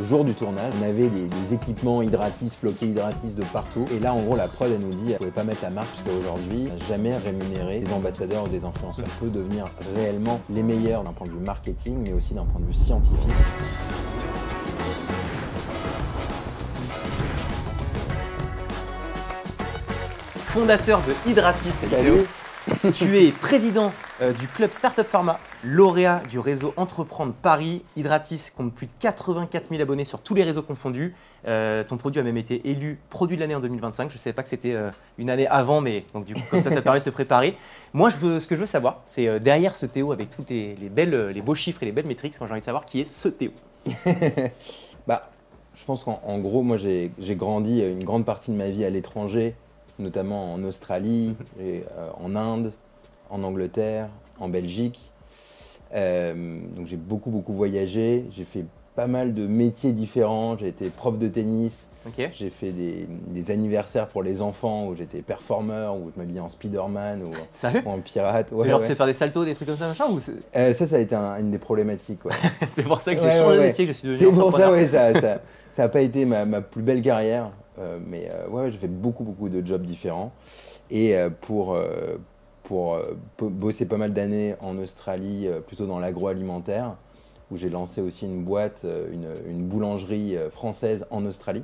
jour du tournage, on avait des équipements Hydratis, floqués Hydratis de partout. Et là, en gros, la prod, elle nous dit, vous pouvez pas mettre la marque jusqu'à aujourd'hui, on n'a jamais rémunéré des ambassadeurs ou des influenceurs. On peut devenir réellement les meilleurs d'un point de vue marketing, mais aussi d'un point de vue scientifique. Fondateur de Hydratis, Théo. Tu es président du club Startup Pharma, lauréat du réseau Entreprendre Paris. Hydratis compte plus de 84 000 abonnés sur tous les réseaux confondus. Ton produit a même été élu produit de l'année en 2025. Je ne savais pas que c'était une année avant, mais donc du coup, comme ça permet de te préparer. Moi, ce que je veux savoir, c'est derrière ce Théo avec tous les beaux chiffres et les belles métriques, moi j'ai envie de savoir qui est ce Théo. Je pense qu'en gros, moi j'ai grandi une grande partie de ma vie à l'étranger, notamment en Australie, en Inde, en Angleterre, en Belgique. Donc j'ai beaucoup voyagé, j'ai fait pas mal de métiers différents, j'ai été prof de tennis, j'ai fait des anniversaires pour les enfants où j'étais performeur, où je m'habillais en Spider-Man ou en pirate. Ouais, genre tu sais faire des saltos, des trucs comme ça, machin ou ça a été une des problématiques. Ouais. C'est pour ça que j'ai changé de métier, que je suis devenu C'est pour ça, entrepreneur. ça n'a pas été ma plus belle carrière. Mais j'ai fait beaucoup de jobs différents. Et pour bosser pas mal d'années en Australie, plutôt dans l'agroalimentaire, où j'ai lancé aussi une boîte, une boulangerie française en Australie.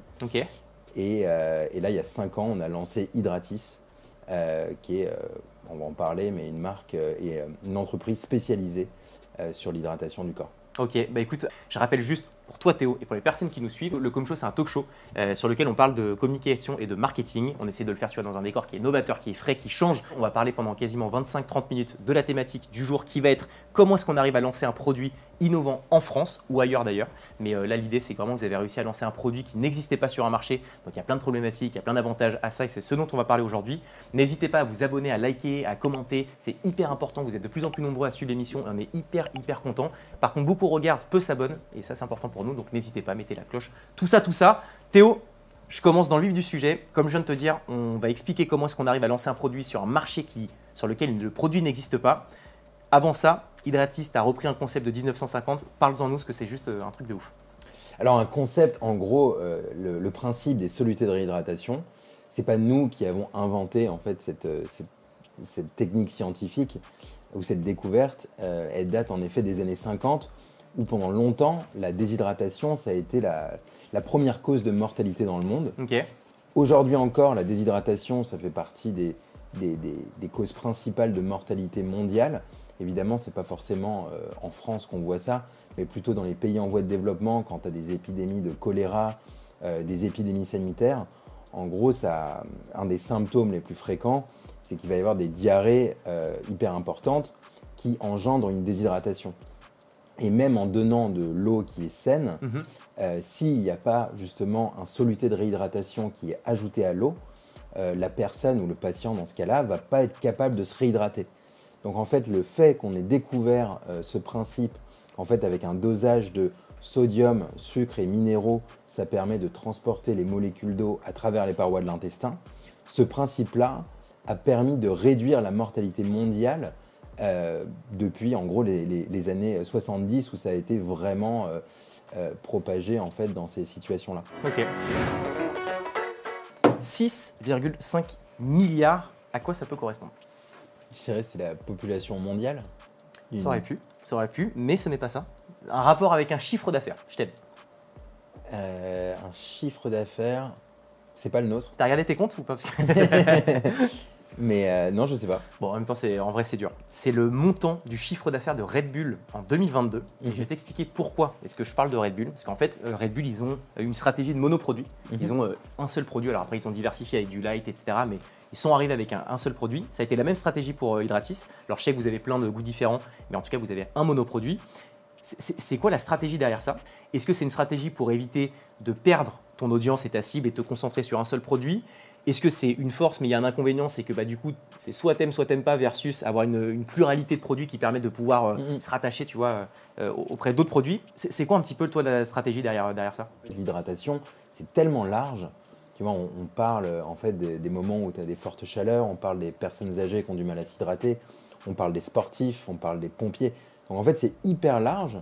Et là, il y a 5 ans, on a lancé Hydratis, qui est, on va en parler, mais une marque et une entreprise spécialisée sur l'hydratation du corps. Ok, bah écoute, je rappelle juste pour toi Théo et pour les personnes qui nous suivent, le Com Show c'est un talk show sur lequel on parle de communication et de marketing. On essaie de le faire dans un décor qui est novateur, qui est frais, qui change. On va parler pendant quasiment 25-30 minutes de la thématique du jour qui va être comment est-ce qu'on arrive à lancer un produit innovant en France ou ailleurs d'ailleurs. Mais là l'idée c'est que vraiment vous avez réussi à lancer un produit qui n'existait pas sur un marché. Donc il y a plein de problématiques, il y a plein d'avantages à ça et c'est ce dont on va parler aujourd'hui. N'hésitez pas à vous abonner, à liker, à commenter. C'est hyper important, vous êtes de plus en plus nombreux à suivre l'émission. On est hyper content. Par contre beaucoup regardent, peu s'abonnent et ça c'est important pour nous. Donc n'hésitez pas, mettez la cloche, tout ça. Théo, je commence dans le vif du sujet. Comme je viens de te dire, on va expliquer comment est-ce qu'on arrive à lancer un produit sur un marché sur lequel le produit n'existe pas. Avant ça, Hydratis a repris un concept de 1950. Parle-en nous, parce que c'est juste un truc de ouf. Alors un concept, en gros, le principe des solutés de réhydratation, c'est pas nous qui avons inventé en fait cette technique scientifique ou cette découverte. Elle date en effet des années 50, où pendant longtemps, la déshydratation, ça a été la première cause de mortalité dans le monde. Aujourd'hui encore, la déshydratation, ça fait partie des causes principales de mortalité mondiale. Évidemment, ce n'est pas forcément en France qu'on voit ça, mais plutôt dans les pays en voie de développement, quand tu as des épidémies de choléra, des épidémies sanitaires. En gros, un des symptômes les plus fréquents, c'est qu'il va y avoir des diarrhées hyper importantes qui engendrent une déshydratation. Et même en donnant de l'eau qui est saine, s'il n'y a pas justement un soluté de réhydratation qui est ajouté à l'eau, la personne ou le patient dans ce cas-là ne va pas être capable de se réhydrater. Donc en fait, le fait qu'on ait découvert ce principe, en fait avec un dosage de sodium, sucre et minéraux, ça permet de transporter les molécules d'eau à travers les parois de l'intestin. Ce principe-là a permis de réduire la mortalité mondiale depuis en gros les années 70 où ça a été vraiment propagé en fait dans ces situations-là. 6,5 milliards, à quoi ça peut correspondre? Je dirais que c'est la population mondiale. Ça aurait pu, mais ce n'est pas ça. Un rapport avec un chiffre d'affaires, je t'aide. Un chiffre d'affaires, c'est pas le nôtre. T'as regardé tes comptes ou pas? Parce que... Mais non, je sais pas. Bon, en même temps, en vrai, c'est dur. C'est le montant du chiffre d'affaires de Red Bull en 2022. Et je vais t'expliquer pourquoi est-ce que je parle de Red Bull. Parce qu'en fait, Red Bull, ils ont une stratégie de monoproduit. Ils ont un seul produit. Alors après, ils ont diversifié avec du light, etc. Mais ils sont arrivés avec un seul produit. Ça a été la même stratégie pour Hydratis. Alors je sais que vous avez plein de goûts différents, mais en tout cas, vous avez un monoproduit. C'est quoi la stratégie derrière ça? Est-ce que c'est une stratégie pour éviter de perdre ton audience et ta cible et te concentrer sur un seul produit? Est-ce que c'est une force, mais il y a un inconvénient, c'est que du coup, c'est soit t'aimes pas versus avoir une pluralité de produits qui permet de pouvoir se rattacher, tu vois, auprès d'autres produits. C'est quoi un petit peu, toi, la stratégie derrière ça? L'hydratation, c'est tellement large. Tu vois, on parle en fait des moments où tu as des fortes chaleurs, on parle des personnes âgées qui ont du mal à s'hydrater, on parle des sportifs, on parle des pompiers. Donc en fait, c'est hyper large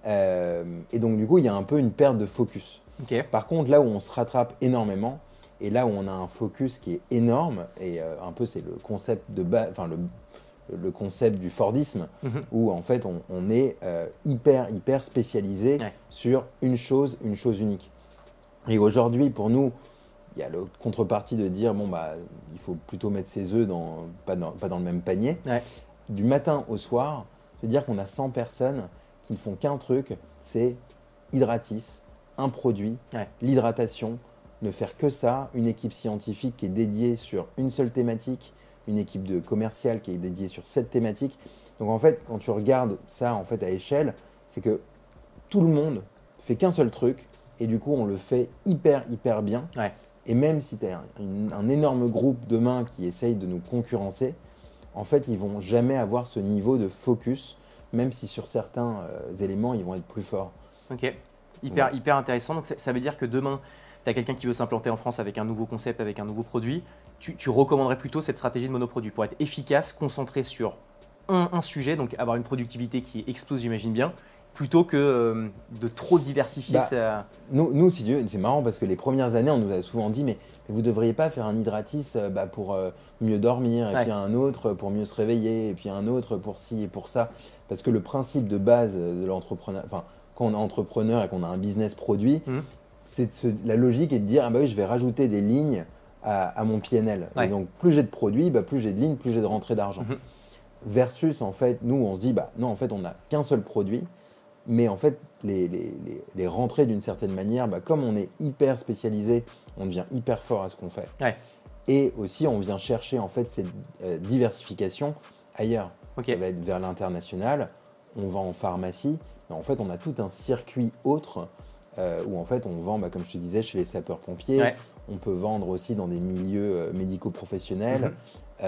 Et donc du coup, il y a un peu une perte de focus. Ok. Par contre, là où on se rattrape énormément, et là où on a un focus qui est énorme, et un peu c'est le concept de base, enfin le concept du Fordisme, Mhm. où en fait on est hyper spécialisé Ouais. sur une chose unique. Et aujourd'hui, pour nous, il y a la contrepartie de dire bon bah il faut plutôt mettre ses œufs pas dans le même panier. Ouais. Du matin au soir, se dire qu'on a 100 personnes qui ne font qu'un truc, c'est Hydratis, un produit, Ouais. l'hydratation, ne faire que ça, une équipe scientifique qui est dédiée sur une seule thématique, une équipe de commercial qui est dédiée sur cette thématique. Donc en fait, quand tu regardes ça en fait à échelle, c'est que tout le monde fait qu'un seul truc et du coup on le fait hyper bien. Ouais. Et même si tu as un énorme groupe demain qui essaye de nous concurrencer, en fait ils vont jamais avoir ce niveau de focus, même si sur certains éléments ils vont être plus forts. Ok. Hyper intéressant. Donc ça veut dire que demain, tu as quelqu'un qui veut s'implanter en France avec un nouveau concept, avec un nouveau produit. Tu recommanderais plutôt cette stratégie de monoproduit pour être efficace, concentré sur un sujet, donc avoir une productivité qui explose, j'imagine bien, plutôt que de trop diversifier ça. Nous, si tu veux, c'est marrant parce que les premières années, on nous a souvent dit mais vous ne devriez pas faire un hydratis pour mieux dormir, et Ouais. puis un autre pour mieux se réveiller, et puis un autre pour ci et pour ça. Parce que le principe de base de l'entrepreneur, enfin, quand on est entrepreneur et qu'on a un business produit, Mhm. la logique est de dire ah bah oui, je vais rajouter des lignes à mon PNL. Ouais. Et donc, plus j'ai de produits, plus j'ai de lignes, plus j'ai de rentrée d'argent. Mhm. Versus, en fait, nous, on se dit bah non, en fait, on n'a qu'un seul produit. Mais en fait, les rentrées d'une certaine manière, comme on est hyper spécialisé, on devient hyper fort à ce qu'on fait. Ouais. Et aussi, on vient chercher en fait cette diversification ailleurs. Ok. Ça va être vers l'international, on vend en pharmacie, mais en fait, on a tout un circuit autre où en fait, on vend, comme je te disais, chez les sapeurs-pompiers. Ouais. On peut vendre aussi dans des milieux médico-professionnels. Mhm.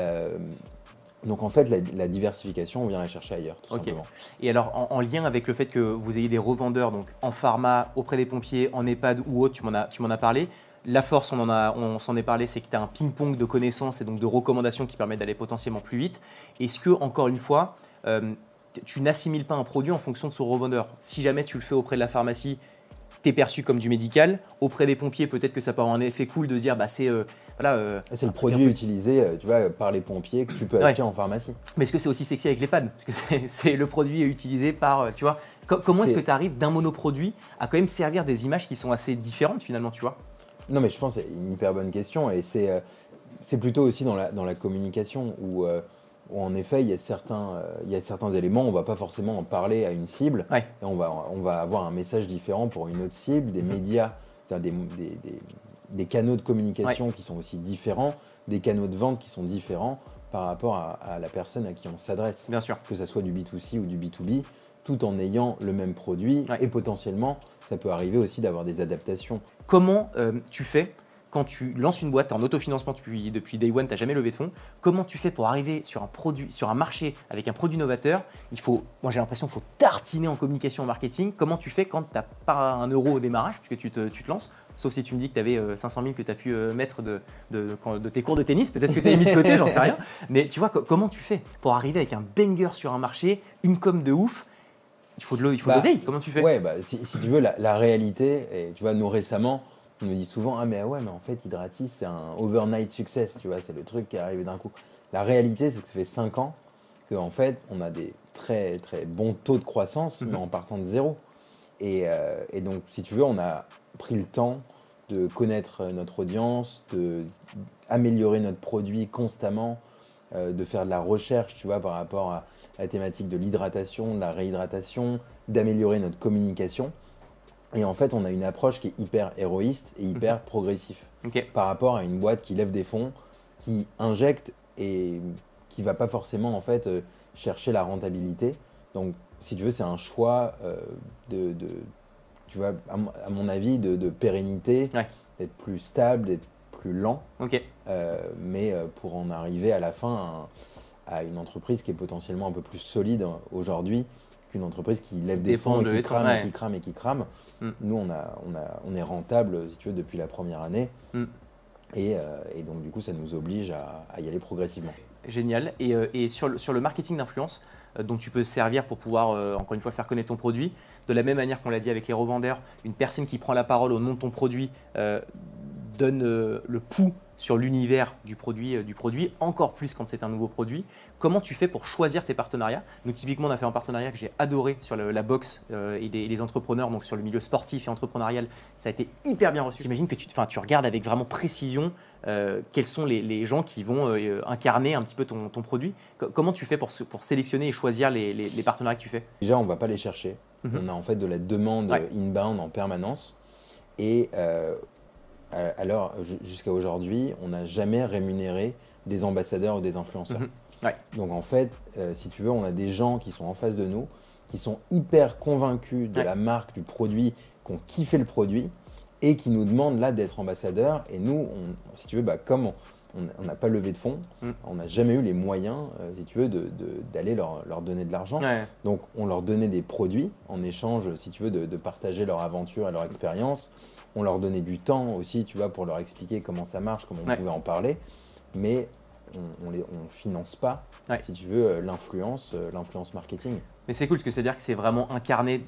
Donc en fait, la diversification, on vient la chercher ailleurs, tout Ok. simplement. Et alors, en lien avec le fait que vous ayez des revendeurs donc en pharma, auprès des pompiers, en EHPAD ou autre, tu m'en as parlé. La force, on s'en est parlé, c'est que tu as un ping-pong de connaissances et donc de recommandations qui permettent d'aller potentiellement plus vite. Est-ce que, encore une fois, tu n'assimiles pas un produit en fonction de son revendeur? Si jamais tu le fais auprès de la pharmacie, tu es perçu comme du médical. Auprès des pompiers, peut-être que ça peut avoir un effet cool de dire c'est C'est le un truc un produit peu- utilisé tu vois, par les pompiers que tu peux Ouais. acheter en pharmacie. Mais est-ce que c'est aussi sexy avec l'EHPAD? Parce que c'est le produit utilisé par, tu vois. Comment est-ce que tu arrives d'un monoproduit à quand même servir des images qui sont assez différentes finalement, tu vois? Non, mais je pense que c'est une hyper bonne question et c'est plutôt aussi dans la communication où en effet il y a certains éléments, on ne va pas forcément en parler à une cible Ouais. et on va avoir un message différent pour une autre cible, des médias, c'est-à-dire des canaux de communication qui sont aussi différents, des canaux de vente qui sont différents par rapport à la personne à qui on s'adresse. Bien sûr. Que ça soit du B2C ou du B2B, tout en ayant le même produit Ouais. et potentiellement ça peut arriver aussi d'avoir des adaptations. Comment tu fais quand tu lances une boîte en autofinancement depuis Day One, tu n'as jamais levé de fonds? Comment tu fais pour arriver sur un produit, sur un marché avec un produit novateur? Moi j'ai l'impression qu'il faut tartiner en communication, en marketing. Comment tu fais quand tu n'as pas un euro au démarrage, puisque tu te lances? Sauf si tu me dis que tu avais 500 000 que tu as pu mettre de tes cours de tennis, peut-être que tu as mis de côté, j'en sais rien. Mais tu vois, comment tu fais pour arriver avec un banger sur un marché, une com de ouf? Il faut de l'oseille, comment tu fais? Ouais, si tu veux, la réalité, et tu vois, nous récemment, on nous dit souvent ah mais ouais, mais en fait Hydratis c'est un overnight success, tu vois, c'est le truc qui est arrivé d'un coup. La réalité, c'est que ça fait 5 ans qu'en fait on a des très très bons taux de croissance, mais en partant de zéro. Et donc si tu veux, on a pris le temps de connaître notre audience, d'améliorer notre produit constamment, de faire de la recherche, tu vois, par rapport à la thématique de l'hydratation, de la réhydratation, d'améliorer notre communication. Et en fait, on a une approche qui est hyper héroïste et hyper progressif Ok. par rapport à une boîte qui lève des fonds, qui injecte et qui va pas forcément en fait chercher la rentabilité. Donc, si tu veux, c'est un choix tu vois, à mon avis, de pérennité, Ouais. d'être plus stable, d'être plus lent, Ok. mais pour en arriver à la fin à une entreprise qui est potentiellement un peu plus solide aujourd'hui qu'une entreprise qui lève des Dépend fonds et de qui l'être, crame ouais. et qui crame et qui crame. Mm. Nous, on est rentable, si tu veux, depuis la première année. Mm. Et donc, du coup, ça nous oblige à y aller progressivement. Génial. Et sur le marketing d'influence, dont tu peux servir pour pouvoir, encore une fois, faire connaître ton produit, de la même manière qu'on l'a dit avec les revendeurs, une personne qui prend la parole au nom de ton produit donne le pouls sur l'univers du produit, encore plus quand c'est un nouveau produit. Comment tu fais pour choisir tes partenariats? Nous, typiquement, on a fait un partenariat que j'ai adoré sur la boxe et les entrepreneurs, donc sur le milieu sportif et entrepreneurial. Ça a été hyper bien reçu. J'imagine que tu regardes avec vraiment précision quels sont les gens qui vont incarner un petit peu ton produit. Comment tu fais pour sélectionner et choisir les partenariats que tu fais? Déjà, on ne va pas les chercher. Mhm. On a en fait de la demande inbound en permanence. Et alors, jusqu'à aujourd'hui, on n'a jamais rémunéré des ambassadeurs ou des influenceurs. Mhm. Ouais. Donc en fait, si tu veux, on a des gens qui sont en face de nous, qui sont hyper convaincus de la marque, du produit, qui ont kiffé le produit et qui nous demandent là d'être ambassadeurs. Et nous, si tu veux, comme on n'a pas levé de fonds, on n'a jamais eu les moyens, si tu veux, d'aller leur donner de l'argent. Ouais. Donc on leur donnait des produits en échange, si tu veux, de partager leur aventure et leur expérience. On leur donnait du temps aussi, tu vois, pour leur expliquer comment ça marche, comment on pouvait en parler. Mais on ne finance pas, si tu veux, l'influence marketing. Mais c'est cool, parce que c'est-à-dire que c'est vraiment incarné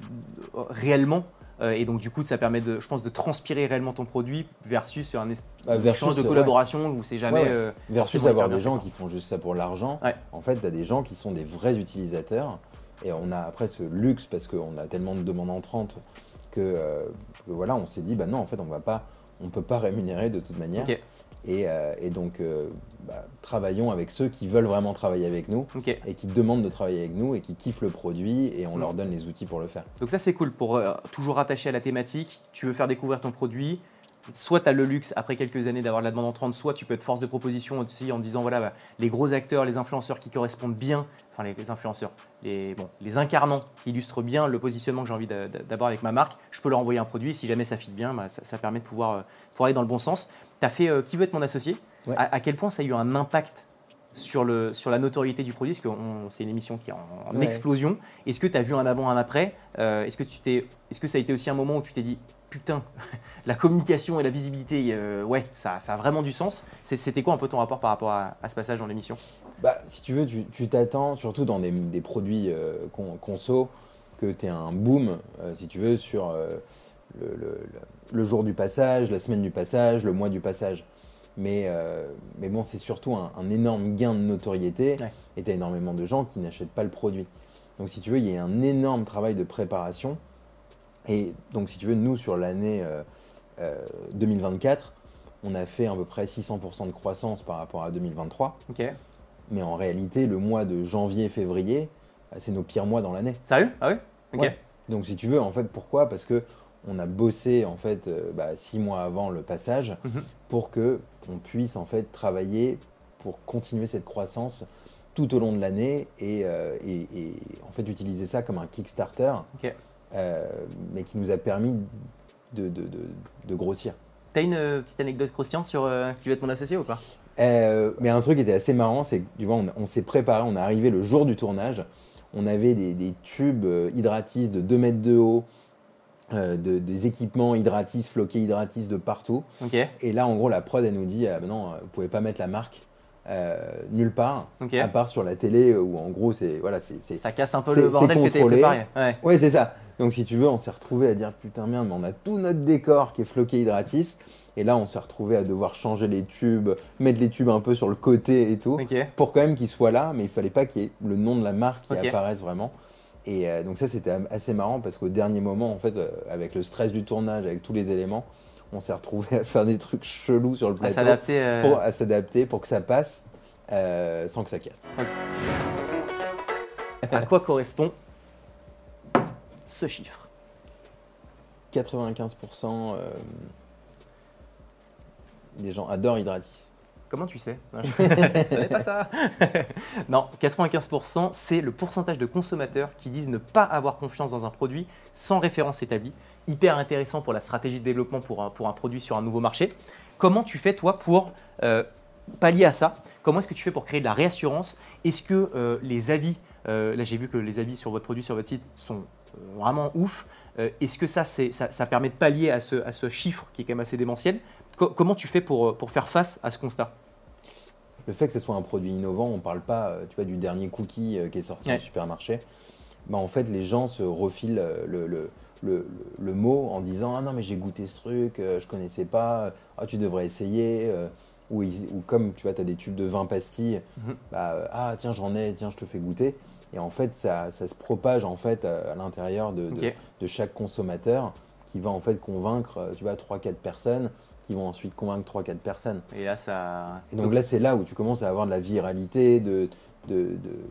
réellement. Et donc, du coup, ça permet, je pense, de transpirer réellement ton produit versus un échange de collaboration où c'est jamais… versus avoir des gens qui font juste ça pour l'argent. En fait, tu as des gens qui sont des vrais utilisateurs. Et on a après ce luxe, parce qu'on a tellement de demandes entrantes, que voilà, on s'est dit, non, en fait, on ne peut pas rémunérer de toute manière. Okay. Et donc, travaillons avec ceux qui veulent vraiment travailler avec nous et qui demandent de travailler avec nous et qui kiffent le produit et on leur donne les outils pour le faire. Donc ça, c'est cool pour toujours rattacher à la thématique. Tu veux faire découvrir ton produit. Soit tu as le luxe, après quelques années, d'avoir de la demande entrante, soit tu peux être force de proposition aussi en disant, voilà, les gros acteurs, les influenceurs qui correspondent bien, enfin les influenceurs, les incarnants qui illustrent bien le positionnement que j'ai envie d'avoir avec ma marque, je peux leur envoyer un produit et si jamais ça fit bien, ça permet de pouvoir aller dans le bon sens. Tu as fait Qui veut être mon associé? À quel point ça a eu un impact sur la notoriété du produit? Parce que c'est une émission qui est en explosion. Est-ce que tu as vu un avant, un après? Est-ce que ça a été aussi un moment où tu t'es dit, putain, la communication et la visibilité, ça a vraiment du sens? C'était quoi un peu ton rapport par rapport à ce passage dans l'émission? Si tu veux, tu t'attends, surtout dans des produits conso, que tu aies un boom, si tu veux, sur le jour du passage, la semaine du passage, le mois du passage. Mais bon, c'est surtout un énorme gain de notoriété et tu as énormément de gens qui n'achètent pas le produit. Donc si tu veux, il y a un énorme travail de préparation. Et donc si tu veux, nous sur l'année 2024, on a fait à peu près 600% de croissance par rapport à 2023. Mais en réalité, le mois de janvier-février, c'est nos pires mois dans l'année. Sérieux? Ah oui? Ouais. Donc si tu veux, en fait, pourquoi? Parce que on a bossé en fait 6 mois avant le passage pour que on puisse en fait travailler pour continuer cette croissance tout au long de l'année et en fait utiliser ça comme un Kickstarter, mais qui nous a permis de grossir. T'as une petite anecdote croustillante sur Qui veut être mon associé ou pas? Mais un truc qui était assez marrant, c'est que tu vois, on s'est préparé, on est arrivé le jour du tournage, on avait des tubes Hydratis de 2 mètres de haut, des équipements Hydratis, floqués Hydratis de partout. Et là, en gros, la prod, elle nous dit non, vous ne pouvez pas mettre la marque nulle part, à part sur la télé où en gros, ça casse un peu le bordel que tu avais préparé. Ouais, c'est ça. Donc, si tu veux, on s'est retrouvé à dire putain, merde, mais on a tout notre décor qui est floqué Hydratis. Et là, on s'est retrouvé à devoir changer les tubes, mettre les tubes un peu sur le côté et tout, pour quand même qu'ils soient là, mais il ne fallait pas qu'il y ait le nom de la marque qui apparaisse vraiment. Et donc ça, c'était assez marrant parce qu'au dernier moment, en fait, avec le stress du tournage, avec tous les éléments, on s'est retrouvé à faire des trucs chelous sur le plateau, à s'adapter pour que ça passe sans que ça casse. À quoi correspond ce chiffre? 95% des gens adorent Hydratis. Comment tu sais? Ce n'est pas ça. Non, 95%, c'est le pourcentage de consommateurs qui disent ne pas avoir confiance dans un produit sans référence établie. Hyper intéressant pour la stratégie de développement pour un produit sur un nouveau marché. Comment tu fais, toi, pour pallier à ça? Comment est-ce que tu fais pour créer de la réassurance? Est-ce que les avis, là j'ai vu que les avis sur votre produit, sur votre site sont vraiment ouf. Est-ce que ça permet de pallier à ce chiffre qui est quand même assez démentiel? Comment tu fais pour faire face à ce constat? le fait que ce soit un produit innovant, on ne parle pas tu vois, du dernier cookie qui est sorti au supermarché. Bah, en fait, les gens se refilent le mot en disant « Ah non, mais j'ai goûté ce truc, je connaissais pas, ah, tu devrais essayer. » ou comme tu vois, tu as des tubes de 20 pastilles, bah, ah tiens, j'en ai, tiens, je te fais goûter. Et en fait, ça se propage en fait, à l'intérieur de chaque consommateur qui va en fait convaincre tu vois, 3-4 personnes qui vont ensuite convaincre 3-4 personnes. Et là, ça… Et donc là, c'est là où tu commences à avoir de la viralité, de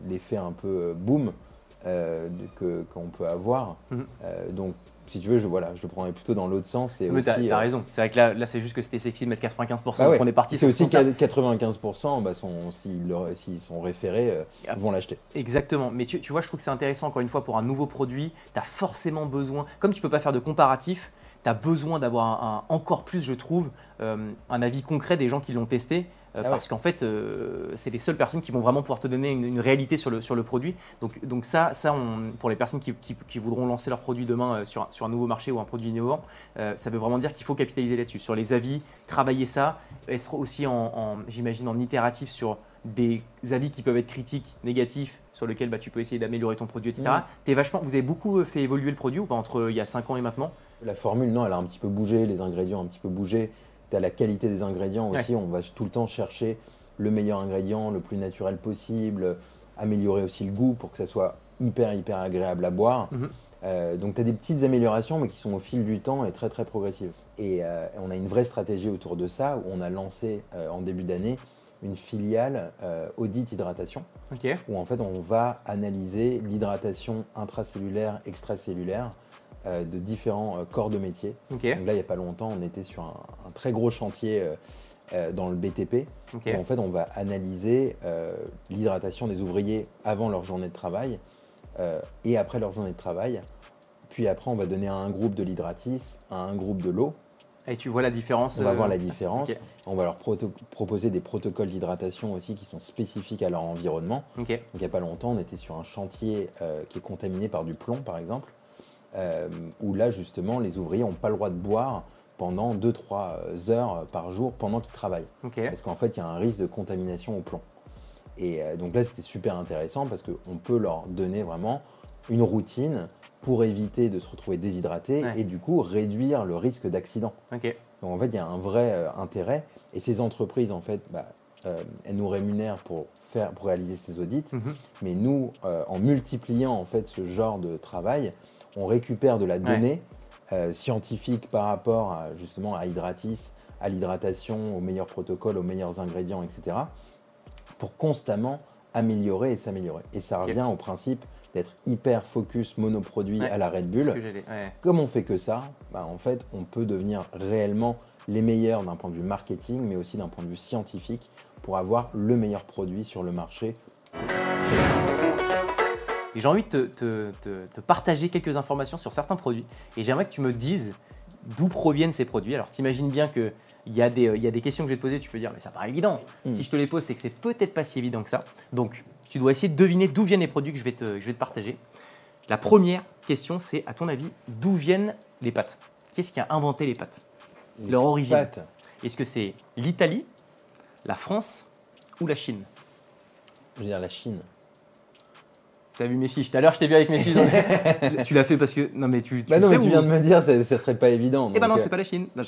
l'effet un peu boom qu'on peut avoir. Donc, si tu veux, je le prendrais plutôt dans l'autre sens. Mais t'as raison. C'est vrai que là c'est juste que c'était sexy de mettre 95%. Donc on est parti sur ce aussi 95%, bah, s'ils sont référés, vont l'acheter. Exactement. Mais tu vois, je trouve que c'est intéressant, encore une fois, pour un nouveau produit, tu as forcément besoin, comme tu ne peux pas faire de comparatif, tu as besoin d'avoir encore plus, je trouve, un avis concret des gens qui l'ont testé. Parce qu'en fait, c'est les seules personnes qui vont vraiment pouvoir te donner une réalité sur le produit. Donc ça pour les personnes qui voudront lancer leur produit demain sur un nouveau marché ou un produit innovant, ça veut vraiment dire qu'il faut capitaliser là-dessus. Sur les avis, travailler ça, être aussi j'imagine, en itératif sur des avis qui peuvent être critiques, négatifs, sur lesquels tu peux essayer d'améliorer ton produit, etc. Vous avez beaucoup fait évoluer le produit ou pas entre il y a 5 ans et maintenant? La formule, non, elle a un petit peu bougé, les ingrédients ont un petit peu bougé. Tu as la qualité des ingrédients aussi, on va tout le temps chercher le meilleur ingrédient, le plus naturel possible, améliorer aussi le goût pour que ça soit hyper agréable à boire. Donc tu as des petites améliorations mais qui sont au fil du temps et très progressives. Et on a une vraie stratégie autour de ça où on a lancé en début d'année une filiale audit hydratation où en fait on va analyser l'hydratation intracellulaire, extracellulaire de différents corps de métier. Donc là, il n'y a pas longtemps, on était sur un très gros chantier dans le BTP. Où en fait, on va analyser l'hydratation des ouvriers avant leur journée de travail et après leur journée de travail. Puis après, on va donner à un groupe de l'hydratis, à un groupe de l'eau. Et tu vois la différence? On va voir la différence. On va leur proposer des protocoles d'hydratation aussi qui sont spécifiques à leur environnement. Donc il n'y a pas longtemps, on était sur un chantier qui est contaminé par du plomb, par exemple. Où là justement les ouvriers n'ont pas le droit de boire pendant 2-3 heures par jour pendant qu'ils travaillent. Parce qu'en fait il y a un risque de contamination au plomb. Et donc là c'était super intéressant parce qu'on peut leur donner vraiment une routine pour éviter de se retrouver déshydraté et du coup réduire le risque d'accident. Donc en fait il y a un vrai intérêt et ces entreprises en fait elles nous rémunèrent pour réaliser ces audits, mais nous en multipliant en fait ce genre de travail, on récupère de la donnée scientifique par rapport justement à Hydratis, à l'hydratation, aux meilleurs protocoles, aux meilleurs ingrédients, etc. pour constamment améliorer et s'améliorer. Et ça revient au principe d'être hyper focus monoproduit à la Red Bull. Comme on fait que ça, en fait, on peut devenir réellement les meilleurs d'un point de vue marketing, mais aussi d'un point de vue scientifique pour avoir le meilleur produit sur le marché. Et j'ai envie de te partager quelques informations sur certains produits. Et j'aimerais que tu me dises d'où proviennent ces produits. Alors, t'imagines bien qu'il y a des questions que je vais te poser, tu peux dire, mais ça paraît évident. Si je te les pose, c'est que c'est peut-être pas si évident que ça. Donc, tu dois essayer de deviner d'où viennent les produits que je vais te partager. La première question, c'est, à ton avis, d'où viennent les pâtes? Qui a inventé les pâtes? Leur origine. Est-ce que c'est l'Italie, la France ou la Chine? Je veux dire la Chine. Tu as vu mes fiches tout à l'heure, je t'ai vu avec mes fiches. Tu l'as fait parce que… Non, mais tu non, mais tu viens de me dire, ça serait pas évident. Eh ben non, c'est pas la Chine. Non,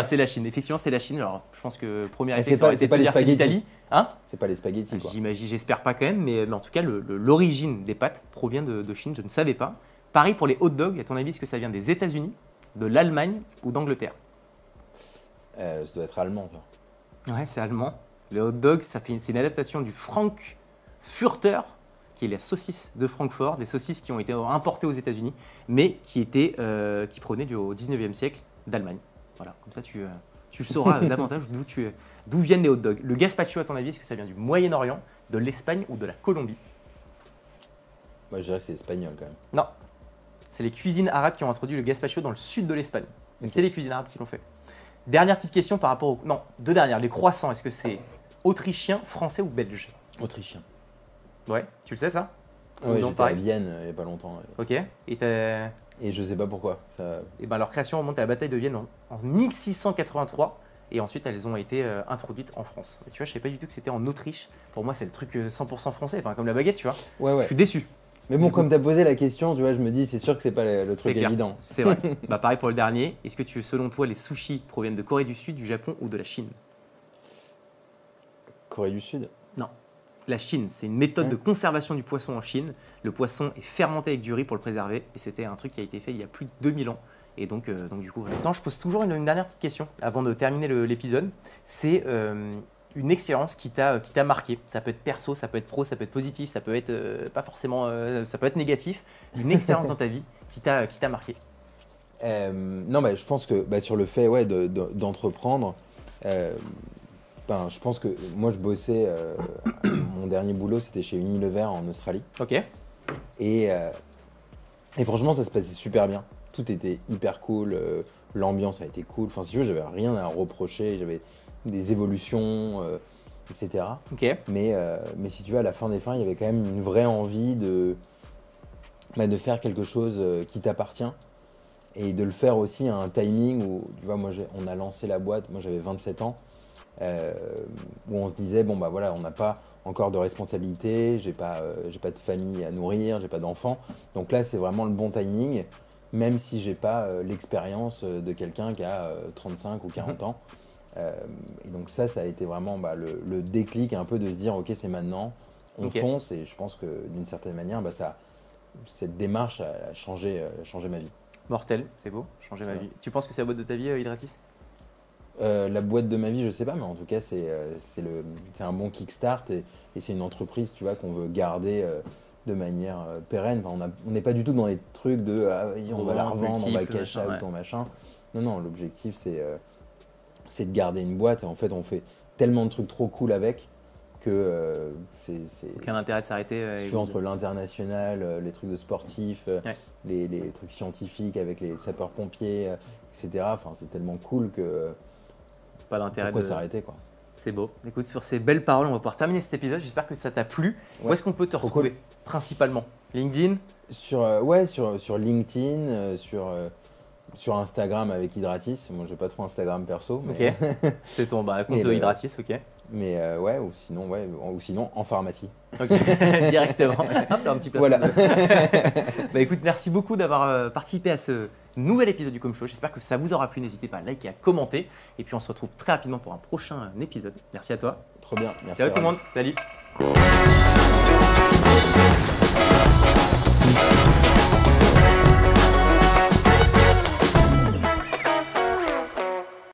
c'est la Chine. Effectivement, c'est la Chine. Alors, je pense que première réflexion, ça aurait été de se dire c'est l'Italie. Hein? C'est pas les spaghettis, quoi. J'imagine, j'espère pas quand même, mais en tout cas, l'origine des pâtes provient de Chine, je ne savais pas. Pareil pour les hot dogs, à ton avis, est-ce que ça vient des États-Unis, de l'Allemagne ou d'Angleterre? Ça doit être allemand, ça. Ouais, c'est allemand. Le hot dog, c'est une adaptation du Frankfurter, qui est la saucisse de Francfort, des saucisses qui ont été importées aux États-Unis, mais qui provenaient au 19e siècle d'Allemagne. Voilà, comme ça tu sauras davantage d'où viennent les hot dogs. Le gazpacho, à ton avis, est-ce que ça vient du Moyen-Orient, de l'Espagne ou de la Colombie? Moi, je dirais que c'est espagnol quand même. Non, c'est les cuisines arabes qui ont introduit le gazpacho dans le sud de l'Espagne. C'est les cuisines arabes qui l'ont fait. Dernière petite question par rapport Non, deux dernières. Les croissants, est-ce que c'est autrichien, français ou belge? Autrichien. Ouais, tu le sais ça? Oui, j'étais à Vienne il n'y a pas longtemps. Ok. Et je sais pas pourquoi. Et ben leur création remonte à la bataille de Vienne en 1683. et ensuite elles ont été introduites en France. Et tu vois, je savais pas du tout que c'était en Autriche. Pour moi, c'est le truc 100% français, enfin, comme la baguette, tu vois. Ouais. Je suis déçu. Mais bon, comme tu as posé la question, tu vois, je me dis, c'est sûr que c'est pas le truc évident. C'est vrai. Bah, pareil pour le dernier. Est-ce que selon toi, les sushis proviennent de Corée du Sud, du Japon ou de la Chine? Corée du Sud? Non. La Chine, c'est une méthode de conservation du poisson en Chine. Le poisson est fermenté avec du riz pour le préserver. Et c'était un truc qui a été fait il y a plus de 2000 ans. Et donc du coup, maintenant, je pose toujours une dernière petite question avant de terminer l'épisode. C'est une expérience qui t'a marqué. Ça peut être perso, ça peut être pro, ça peut être positif, ça peut être pas forcément, ça peut être négatif. Une expérience dans ta vie qui t'a marqué. Non, je pense que sur le fait d'entreprendre, je pense que moi je bossais, mon dernier boulot c'était chez Unilever en Australie. Ok. Et franchement ça se passait super bien. Tout était hyper cool, l'ambiance a été cool. Enfin si tu veux, j'avais rien à reprocher, j'avais des évolutions, etc. Ok. Mais si tu veux, à la fin des fins, il y avait quand même une vraie envie de faire quelque chose qui t'appartient. Et de le faire aussi à un timing où, tu vois, on a lancé la boîte, moi j'avais 27 ans, où on se disait, bon bah voilà, on n'a pas encore de responsabilité, j'ai pas de famille à nourrir, j'ai pas d'enfants. Donc là, c'est vraiment le bon timing, même si j'ai pas l'expérience de quelqu'un qui a 35 ou 40 ans. Et donc ça a été vraiment le déclic un peu de se dire, ok, c'est maintenant, on fonce. Et je pense que d'une certaine manière, cette démarche a changé ma vie. Mortel, c'est beau, changer ma vie. Tu penses que c'est la boîte de ta vie, Hydratis? La boîte de ma vie, je sais pas, mais en tout cas, c'est un bon kickstart et c'est une entreprise, tu vois, qu'on veut garder de manière pérenne. Enfin, on n'est pas du tout dans les trucs de on va la revendre, on va cash out, ton machin. Non, l'objectif, c'est de garder une boîte. Et en fait, on fait tellement de trucs trop cool avec que c'est aucun intérêt de s'arrêter. Entre l'international, les trucs de sportifs, les trucs scientifiques avec les sapeurs-pompiers, etc. Enfin, c'est tellement cool que pas d'intérêt de s'arrêter, quoi. C'est beau. Écoute, sur ces belles paroles, on va pouvoir terminer cet épisode. J'espère que ça t'a plu. Où est-ce qu'on peut te retrouver principalement? LinkedIn? Sur LinkedIn, sur Instagram avec Hydratis. Moi, j'ai pas trop Instagram perso. Mais... Ok. C'est ton compte Hydratis, ok. Mais ou sinon en pharmacie. Ok, directement. Hop, un petit placement. Voilà. Écoute, merci beaucoup d'avoir participé à ce nouvel épisode du Com Show. J'espère que ça vous aura plu. N'hésitez pas à liker, à commenter. Et puis on se retrouve très rapidement pour un prochain épisode. Merci à toi. Trop bien. Merci. Ciao tout le monde. Salut.